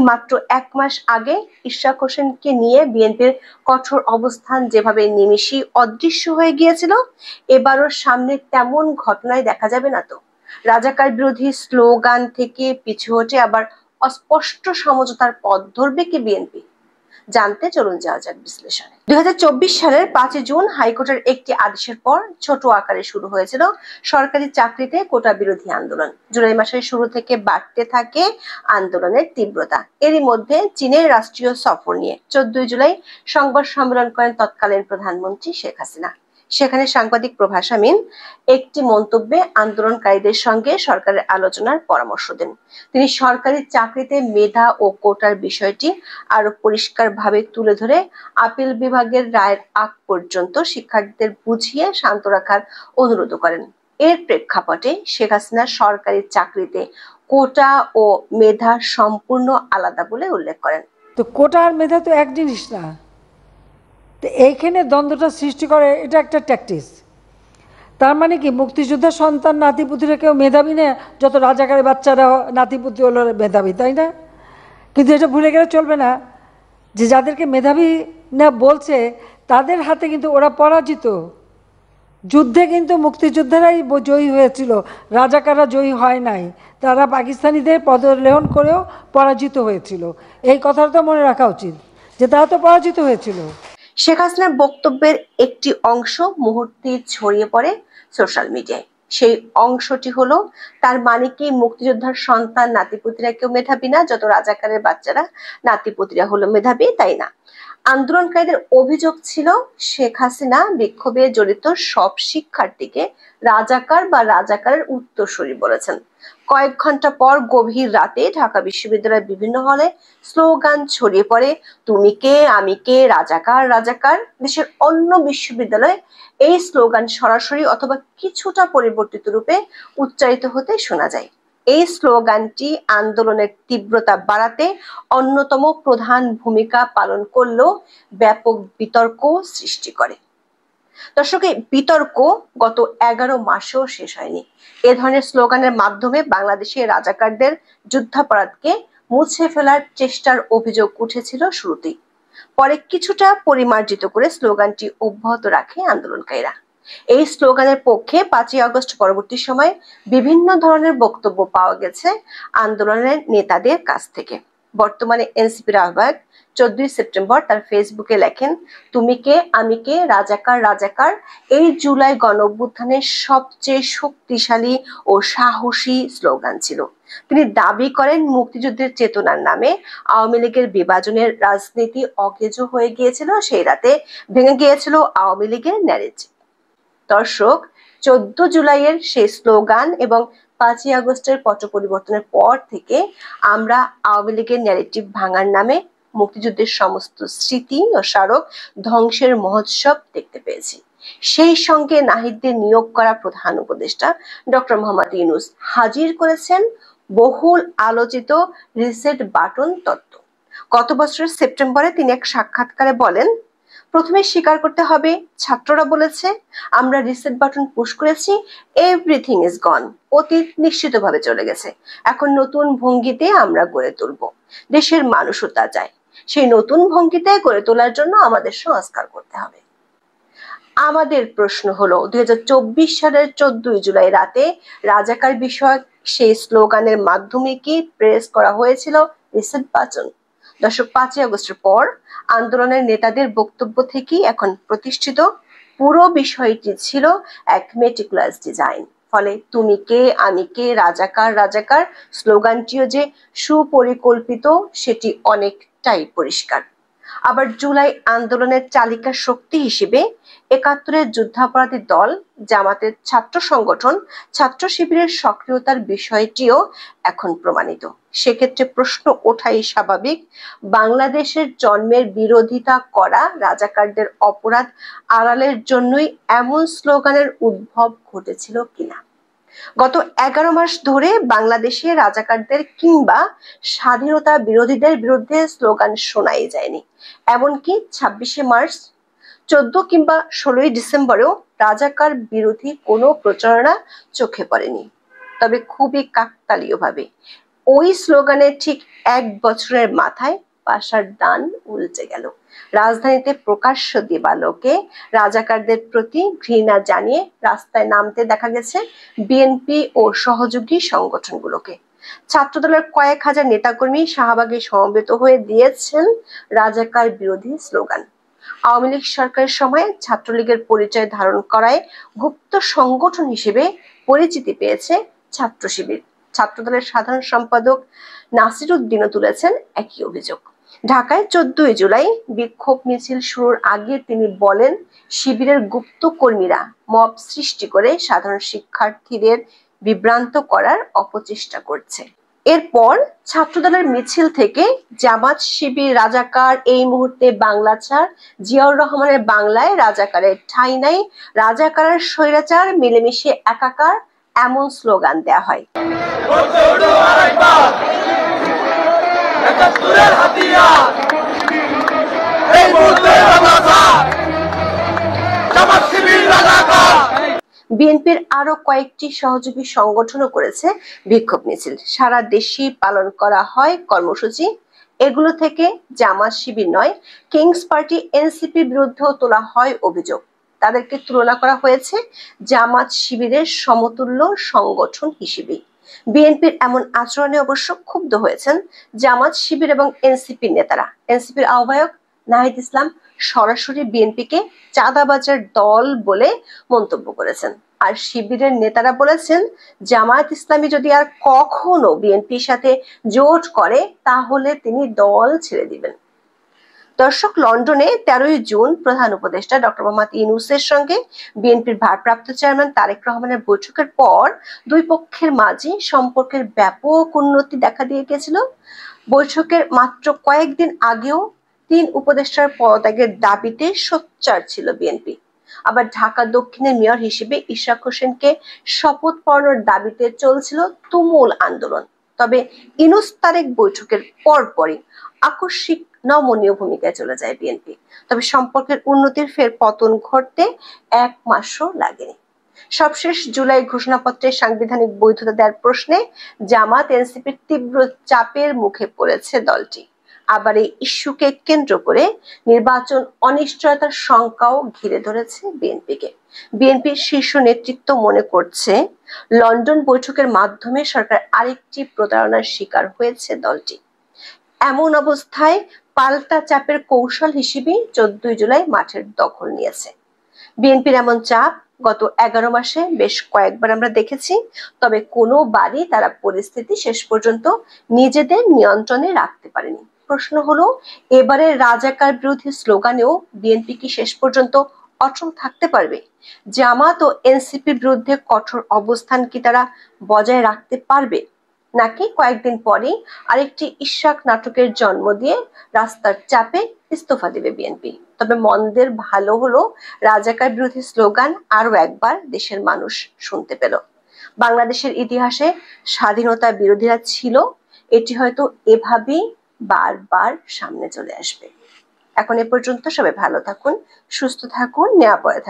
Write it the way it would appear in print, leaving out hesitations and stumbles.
মাত্র 1 মাস আগে ইশরাক হোসেনকে নিয়ে বিএনপির কঠোর অবস্থান যেভাবে নিমিষেই অদৃশ্য হয়ে গিয়েছিল, এবারও সামনে তেমন ঘটনায় দেখা যাবে না তো। রাজাকার বিরোধী স্লোগান থেকে পিছু হটে আবার অস্পষ্ট সমঝোতার পথ ধরবে কি বিএনপি? জানতে চলুন যাওয়া যাক বিশ্লেষণে। 2024 সালের 5 জুন হাইকোর্টের একটি আদেশের পর ছোট আকারে শুরু হয়েছিল সরকারি চাকরিতে কোটা বিরোধী আন্দোলন। জুলাই মাসের শুরু থেকে বাড়তে থাকে আন্দোলনের তীব্রতা। এরই মধ্যে চীনের রাষ্ট্রীয় সফর নিয়ে 14 জুলাই সংবাদ সম্মেলন করেন তৎকালীন প্রধানমন্ত্রী শেখ হাসিনা। সেখানে সাংবাদিক প্রভাষা মিন একটি মন্তব্যে আন্দোলনকারীদের সঙ্গে সরকারের আলোচনার পরামর্শ দেন। তিনি সরকারি চাকরিতে মেধা ও কোটার বিষয়টি আরো পরিষ্কারভাবে তুলে ধরে আপিল বিভাগের রায়ের আগ পর্যন্ত শিক্ষার্থীদের বুঝিয়ে শান্ত রাখার অনুরোধ করেন। এর প্রেক্ষাপটে শেখ হাসিনা সরকারি চাকরিতে কোটা ও মেধা সম্পূর্ণ আলাদা বলে উল্লেখ করেন। তো কোটা আর মেধা তো এক জিনিস না, তো এইখানে দ্বন্দ্বটা সৃষ্টি করে, এটা একটা ট্যাকটিস। তার মানে কি মুক্তিযোদ্ধার সন্তান নাতিপুতিরা কেউ মেধাবী না, যত রাজাকারের বাচ্চারা নাতিপুতি হলো মেধাবী, তাই না? কিন্তু এটা ভুলে গেলে চলবে না যে যাদেরকে মেধাবী না বলছে তাদের হাতে কিন্তু ওরা পরাজিত। যুদ্ধে কিন্তু মুক্তিযোদ্ধারাই জয়ী হয়েছিল, রাজাকাররা জয়ী হয় নাই। তারা পাকিস্তানিদের পদলেহন করেও পরাজিত হয়েছিল। এই কথাটা তো মনে রাখা উচিত যে তারা তো পরাজিত হয়েছিল। শেখ হাসিনার বক্তব্যের একটি অংশ মুহূর্তে ছড়িয়ে পড়ে সোশ্যাল মিডিয়ায়। সেই অংশটি হলো, তার মানে কি মুক্তিযোদ্ধার সন্তান নাতিপুতিরা কেউ মেধাবী না, যত রাজাকারের বাচ্চারা নাতিপুতিরা হলো মেধাবী, তাই না? আন্দোলনকারীদের অভিযোগ ছিল শেখ হাসিনা বিক্ষোভে জড়িত সব শিক্ষার্থীকে রাজাকার বা রাজাকারের উত্তরসূরি বলেছেন। কয়েক ঘন্টা পর গভীর রাতে ঢাকা বিশ্ববিদ্যালয়ের বিভিন্ন হলে স্লোগান ছড়িয়ে পড়ে, তুমি কে, আমি কে, রাজাকার রাজাকার। দেশের অন্য বিশ্ববিদ্যালয়ে এই স্লোগান সরাসরি অথবা কিছুটা পরিবর্তিত রূপে উচ্চারিত হতে শোনা যায়। এই স্লোগানটি আন্দোলনের তীব্রতা বাড়াতে অন্যতম প্রধান ভূমিকা পালন করলেও ব্যাপক বিতর্ক সৃষ্টি করে। দর্শক, এই বিতর্ক গত 11 মাসেও শেষ হয়নি। এ ধরনের স্লোগানের মাধ্যমে বাংলাদেশের রাজাকারদের যুদ্ধাপরাধকে মুছে ফেলার চেষ্টার অভিযোগ উঠেছিল শুরুতেই। পরে কিছুটা পরিমার্জিত করে স্লোগানটি অব্যাহত রাখে আন্দোলনকারীরা। এই স্লোগানের পক্ষে 5ই আগস্ট পরবর্তী সময়ে বিভিন্ন ধরনের বক্তব্য পাওয়া গেছে আন্দোলনের নেতাদের কাছ থেকে। বর্তমানে এনসিপির আহ্বায়ক 14 সেপ্টেম্বর তার ফেসবুকে লেখেন, তুমি কে, আমি কে, রাজাকার রাজাকার এই জুলাই গণঅভ্যুত্থানের সবচেয়ে শক্তিশালী ও সাহসী স্লোগান ছিল। তিনি দাবি করেন মুক্তিযুদ্ধের চেতনার নামে আওয়ামী লীগের বিভাজনের রাজনীতি অকেজো হয়ে গিয়েছিল, সেই রাতে ভেঙে গিয়েছিল আওয়ামী লীগের ন্যারেটিভ। দর্শক, 14 জুলাইয়ের সেই স্লোগান এবং 5ই আগস্টের পট পরিবর্তনের পর থেকে আমরা আওয়ামী লীগের ন্যারেটিভ ভাঙার নামে মুক্তিযুদ্ধের সমস্ত স্মৃতি ও স্মারক ধ্বংসের মহোৎসব দেখতে পেয়েছি। সেই সঙ্গে নাহিদদের নিয়োগ করা প্রধান উপদেষ্টা ডক্টর মোহাম্মদ ইউনূস হাজির করেছেন বহুল আলোচিত রিসেট বাটন তত্ত্ব। গত বছরের সেপ্টেম্বরে তিনি এক সাক্ষাৎকারে বলেন, প্রথমে স্বীকার করতে হবে ছাত্ররা বলেছে, আমরা রিসেট বাটন পুশ করেছি, এভরিথিং ইজ গন, অতীত নিশ্চিতভাবে চলে গেছে, এখন নতুন ভঙ্গিতে আমরা গড়ে তুলব। দেশের মানুষও তা চায়। সেই নতুন ভঙ্গিতে গড়ে তোলার জন্য আমাদের সংস্কার করতে হবে। আমাদের প্রশ্ন হলো, 2024 সালের 14 জুলাই রাতে রাজাকার বিষয়ক সেই স্লোগানের মাধ্যমে কি প্রেস করা হয়েছিল রিসেট বাটন? দর্শক, 5ই আগস্টের পর আন্দোলনের নেতাদের বক্তব্য থেকেই এখন প্রতিষ্ঠিত পুরো বিষয়টি ছিল এক মেটিকুলাস ডিজাইন। ফলে তুমি কে, আমি কে, রাজাকার রাজাকার স্লোগানটিও যে সুপরিকল্পিত সেটি অনেকটাই পরিষ্কার। আবার জুলাই আন্দোলনের চালিকা শক্তি হিসেবে 71-এর যুদ্ধাপরাধী দল, জামাতের ছাত্র সংগঠন, ছাত্র শিবিরের সক্রিয়তার বিষয়টিও এখন প্রমাণিত। সেক্ষেত্রে প্রশ্ন ওঠাই স্বাভাবিক, বাংলাদেশের জন্মের বিরোধিতা করা রাজাকারদের অপরাধ আড়ালের জন্যই এমন স্লোগানের উদ্ভব ঘটেছিল কিনা। গত 11 মাস ধরে বাংলাদেশে রাজাকারদের কিংবা স্বাধীনতা বিরোধীদের বিরুদ্ধে স্লোগান শোনাই যায়নি। এমনকি 26শে মার্চ, 14 কিংবা 16ই ডিসেম্বরেও রাজাকার বিরোধী কোনো প্রচারণা চোখে পড়েনি। তবে খুবই কাকতালীয়ভাবে ওই স্লোগানের ঠিক 1 বছরের মাথায় পাশার দান উল্টে গেল। রাজধানীতে প্রকাশ্য দিবালোকে রাজাকারদের প্রতি ঘৃণা জানিয়ে রাস্তায় নামতে দেখা গেছে বিএনপি ও সহযোগী সংগঠনগুলোকে। ছাত্রদলের কয়েক হাজার নেতাকর্মী শাহবাগে সমবেত হয়ে দিয়েছেন রাজাকার বিরোধী স্লোগান। আওয়ামী লীগ সরকারের সময় ছাত্রলীগের পরিচয় ধারণ করায় গুপ্ত সংগঠন হিসেবে পরিচিতি পেয়েছে ছাত্র শিবির। ছাত্রদলের সাধারণ সম্পাদক নাসির উদ্দিনও তুলেছেন একই অভিযোগ। ঢাকায় 14 জুলাই বিক্ষোভ মিছিল শুরুর আগে তিনি বলেন, শিবিরের গুপ্ত কর্মীরা মব সৃষ্টি করে সাধারণ শিক্ষার্থীদের বিভ্রান্ত করার অপচেষ্টা করছে। এরপর ছাত্রদলের মিছিল থেকে জামাত শিবির রাজাকার এই মুহূর্তে বাংলা ছাড়, জিয়াউর রহমানের বাংলায় রাজাকারের ঠাঁই নাই, রাজাকারের স্বৈরাচার মিলেমিশে একাকার, এমন স্লোগান দেয়া হয়। বিএনপির আরো কয়েকটি সহযোগী সংগঠনও করেছে বিক্ষোভ মিছিল। সারা দেশে পালন করা হয় কর্মসূচি। এগুলো থেকে জামাত শিবির নয়, কিংস পার্টি এনসিপির বিরুদ্ধেও তোলা হয় অভিযোগ। তাদেরকে তুলনা করা হয়েছে জামাত শিবিরের সমতুল্য সংগঠন হিসেবে। বিএনপির এমন আচরণে অবশ্য ক্ষুব্ধ হয়েছেন জামাত শিবির এবং এনসিপির নেতারা। এনসিপির আহ্বায়ক নাহিদ ইসলাম সরাসরি বিএনপিকে চাঁদাবাজের দল বলে মন্তব্য করেছেন। আর শিবিরের নেতারা বলেছেন, জামায়াত ইসলামী যদি আর কখনো বিএনপির সাথে জোট করে তাহলে তিনি দল ছেড়ে দিবেন। দর্শক, লন্ডনে 13 জুন প্রধান উপদেষ্টা ডক্টর মোহাম্মদ ইউনূসের সঙ্গে বিএনপির ভারপ্রাপ্ত চেয়ারম্যান তারেক রহমানের বৈঠকের পর দুই পক্ষের মাঝে সম্পর্কের ব্যাপক উন্নতি দেখা দিয়ে গেছিল। বৈঠকের মাত্র কয়েকদিন আগেও 3 উপদেষ্টার পদত্যাগের দাবিতে সোচ্চার ছিল বিএনপি। আবার ঢাকা দক্ষিণের মেয়র হিসেবে ইশরাক হোসেনকে শপথ পড়ানোর দাবিতে চলছিল তুমুল আন্দোলন। তবে ইউনূস তারেক বৈঠকের পরপরই আকস্মিক নমনীয় ভূমিকায় চলে যায় বিএনপি। তবে সম্পর্কের উন্নতির ফের পতন ঘটতে 1 মাসও লাগেনি। সবশেষ জুলাই ঘোষণাপত্রে সাংবিধানিক বৈধতা দেওয়ার প্রশ্নে জামাত এনসিপির তীব্র চাপের মুখে পড়েছে দলটি। আবার এই ইস্যুকে কেন্দ্র করে নির্বাচন অনিশ্চয়তার শঙ্কাও ঘিরে ধরেছে বিএনপিকে। বিএনপির শীর্ষ নেতৃত্ব মনে করছে, লন্ডন বৈঠকের মাধ্যমে সরকার আরেকটি প্রতারণার শিকার হয়েছে দলটি। এমন অবস্থায় পাল্টা চাপের কৌশল হিসেবে 14 জুলাই মাঠের দখল নিয়েছে। বিএনপির এমন চাপ গত 11 মাসে বেশ কয়েকবার আমরা দেখেছি। তবে কোনোবারই তারা পরিস্থিতি শেষ পর্যন্ত নিজেদের নিয়ন্ত্রণে রাখতে পারেনি। প্রশ্ন হলো, এবারে রাজাকার বিরোধী স্লোগানেও বিএনপি কি শেষ পর্যন্ত অটল থাকতে পারবে? জামাত ও এনসিপির বিরুদ্ধে কঠোর অবস্থান কি তারা বজায় রাখতে পারবে, নাকি কয়েকদিন পরেই আরেকটি ইশরাক নাটকের জন্ম দিয়ে রাস্তার চাপে ইস্তফা দেবে বিএনপি? তবে মন্দের ভালো হলো, রাজাকার বিরোধী স্লোগান আরো একবার দেশের মানুষ শুনতে পেল। বাংলাদেশের ইতিহাসে স্বাধীনতা বিরোধীরা ছিল, এটি হয়তো এভাবেই বারবার সামনে চলে আসবে। এখন এ পর্যন্ত সবাই ভালো থাকুন, সুস্থ থাকুন, নিরাপদে থাকুন।